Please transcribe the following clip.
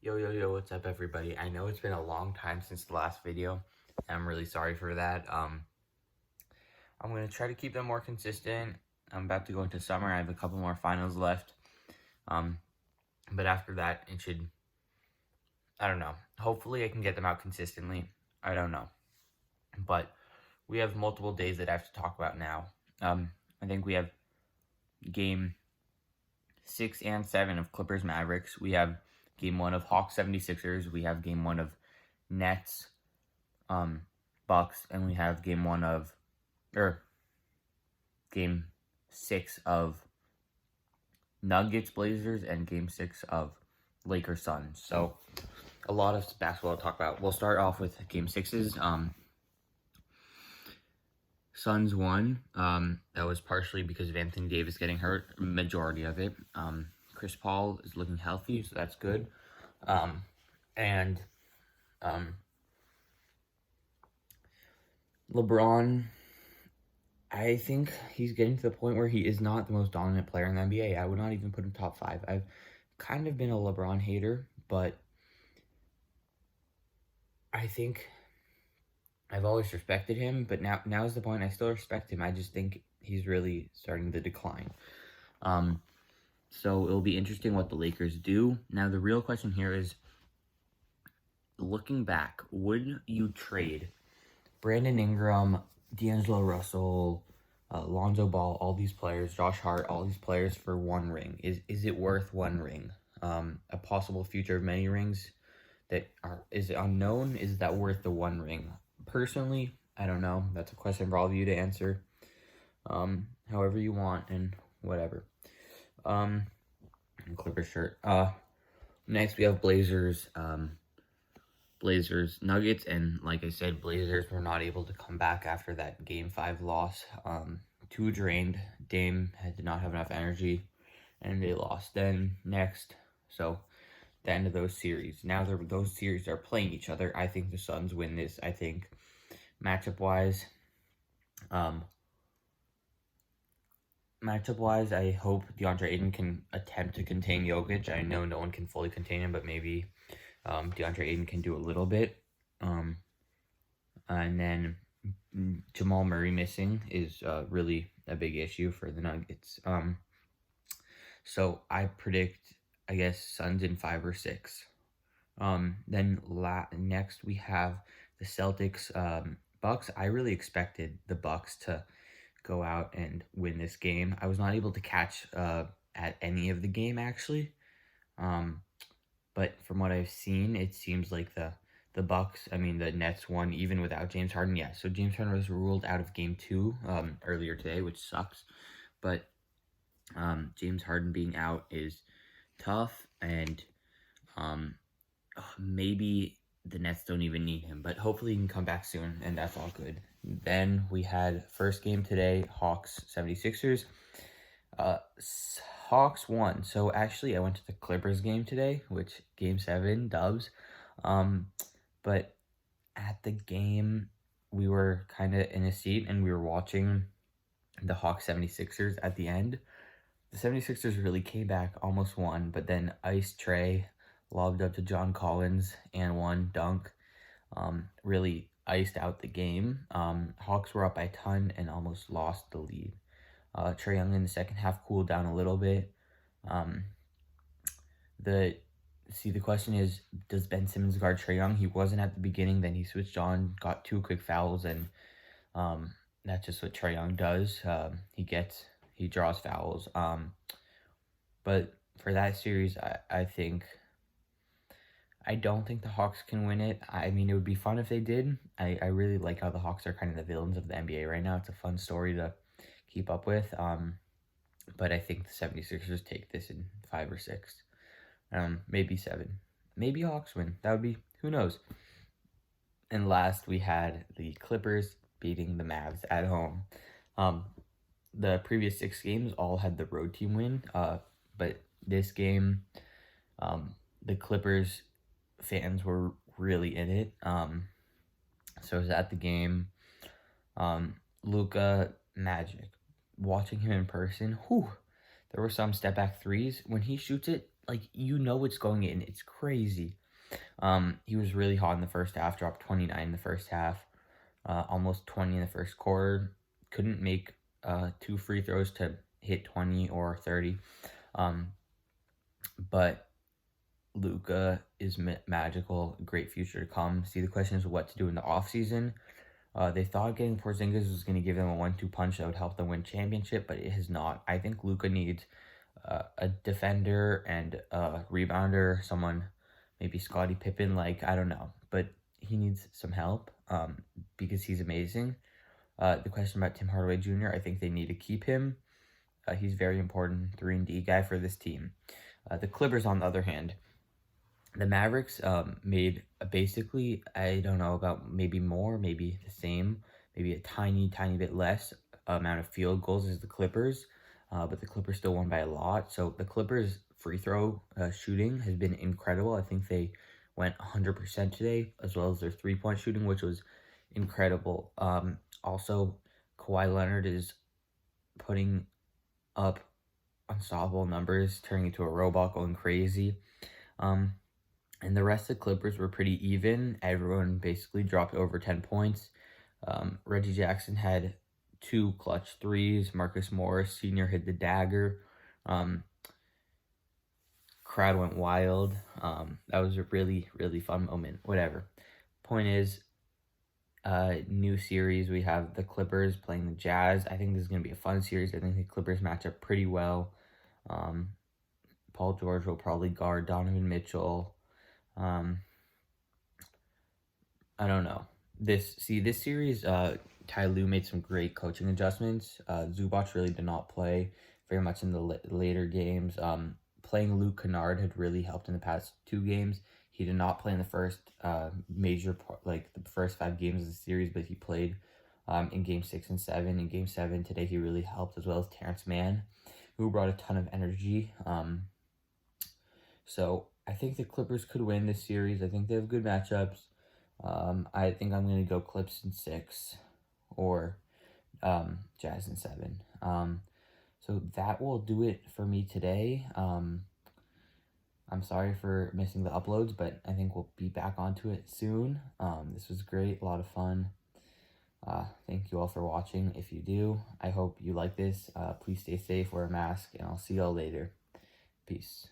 Yo, what's up, everybody? I know it's been a long time since the last video, and I'm really sorry for that. I'm going to try to keep them more consistent. I'm about to go into summer. I have a couple more finals left. Um, but after that, I don't know. Hopefully I can get them out consistently. I don't know. But we have multiple days that I have to talk about now. I think we have game 6 and 7 of Clippers Mavericks. We have game 1 of Hawks 76ers. We have game 1 of Nets Bucks, and we have game 6 of Nuggets Blazers and game 6 of Lakers Suns. So a lot of basketball to talk about. We'll start off with game 6's. Suns won. That was partially because of Anthony Davis getting hurt, majority of it. Chris Paul is looking healthy, so that's good. LeBron, I think he's getting to the point where he is not the most dominant player in the NBA. I would not even put him top 5. I've kind of been a LeBron hater, but I think I've always respected him, but now is the point. I still respect him. I just think he's really starting to decline. So it'll be interesting what the Lakers do. Now, the real question here is, looking back, would you trade Brandon Ingram, D'Angelo Russell, Lonzo Ball, all these players, Josh Hart, all these players for one ring? Is it worth one ring? A possible future of many rings is it unknown? Is that worth the one ring? Personally, I don't know. That's a question for all of you to answer. However you want and whatever. Clipper shirt. Next we have Blazers Nuggets, and like I said, Blazers were not able to come back after that game 5 loss. Too drained. Dame did not have enough energy, and they lost. Then next, so the end of those series. Now those series are playing each other. I think the Suns win this. I think matchup wise, I hope DeAndre Ayton can attempt to contain Jokic. I know no one can fully contain him, but maybe DeAndre Ayton can do a little bit. And then Jamal Murray missing is really a big issue for the Nuggets. So I predict, I guess, Suns in 5 or 6. Then next we have the Celtics Bucks. I really expected the Bucks to go out and win this game. I was not able to catch at any of the game, actually. But from what I've seen, it seems like the Nets won even without James Harden. Yeah, so James Harden was ruled out of game 2 earlier today, which sucks. But James Harden being out is tough, and maybe the Nets don't even need him, but hopefully he can come back soon, and that's all good. Then we had first game today, Hawks 76ers. Hawks won. So actually, I went to the Clippers game today, which game 7 Dubs. But at the game, we were kind of in a seat and we were watching the Hawks 76ers at the end. The 76ers really came back, almost won, but then Ice Trey lobbed up to John Collins and one dunk. Really iced out the game. Hawks were up by a ton and almost lost the lead. Trae Young in the second half cooled down a little bit. The question is, does Ben Simmons guard Trae Young? He wasn't at the beginning, then he switched on, got 2 quick fouls, and that's just what Trae Young does. He draws fouls. But for that series, I don't think the Hawks can win it. I mean, it would be fun if they did. I really like how the Hawks are kind of the villains of the NBA right now. It's a fun story to keep up with. But I think the 76ers take this in 5 or 6. Maybe 7. Maybe Hawks win. That would be, who knows. And last, we had the Clippers beating the Mavs at home. The previous 6 games all had the road team win. But this game, the Clippers fans were really in it. So I was at the game. Luka, magic. Watching him in person, there were some step back threes. When he shoots it, like, you know it's going in. It's crazy. He was really hot in the first half, dropped 29 in the first half, almost 20 in the first quarter. Couldn't make two free throws to hit 20 or 30. Um, but Luka is magical, great future to come. See, the question is what to do in the offseason. They thought getting Porzingis was going to give them a 1-2 punch that would help them win championship, but it has not. I think Luka needs a defender and a rebounder, someone maybe Scottie Pippen, like, I don't know, but he needs some help because he's amazing. The question about Tim Hardaway Jr., I think they need to keep him. He's very important 3-and-D guy for this team. The Clippers, on the other hand, the Mavericks made basically, I don't know, about maybe more, maybe the same, maybe a tiny bit less amount of field goals as the Clippers, but the Clippers still won by a lot. So the Clippers free throw shooting has been incredible. I think they went 100% today, as well as their 3-point shooting, which was incredible. Also, Kawhi Leonard is putting up unstoppable numbers, turning into a robot, going crazy. And the rest of the Clippers were pretty even. Everyone basically dropped over 10 points. Reggie Jackson had 2 clutch threes. Marcus Morris Sr. hit the dagger. Crowd went wild. That was a really fun moment. Whatever. Point is, new series. We have the Clippers playing the Jazz. I think this is going to be a fun series. I think the Clippers match up pretty well. Paul George will probably guard Donovan Mitchell. I don't know. This series, Ty Lue made some great coaching adjustments. Zubac really did not play very much in the later games. Playing Luke Kennard had really helped in the past 2 games. He did not play in the first major part, like the first 5 games of the series, but he played in Game 6 and 7. In Game 7 today, he really helped, as well as Terrence Mann, who brought a ton of energy. So I think the Clippers could win this series. I think they have good matchups. I think I'm going to go Clips in 6 or Jazz in 7. So that will do it for me today. I'm sorry for missing the uploads, but I think we'll be back onto it soon. This was great, a lot of fun. Thank you all for watching. If you do, I hope you like this. Please stay safe, wear a mask, and I'll see y'all later. Peace.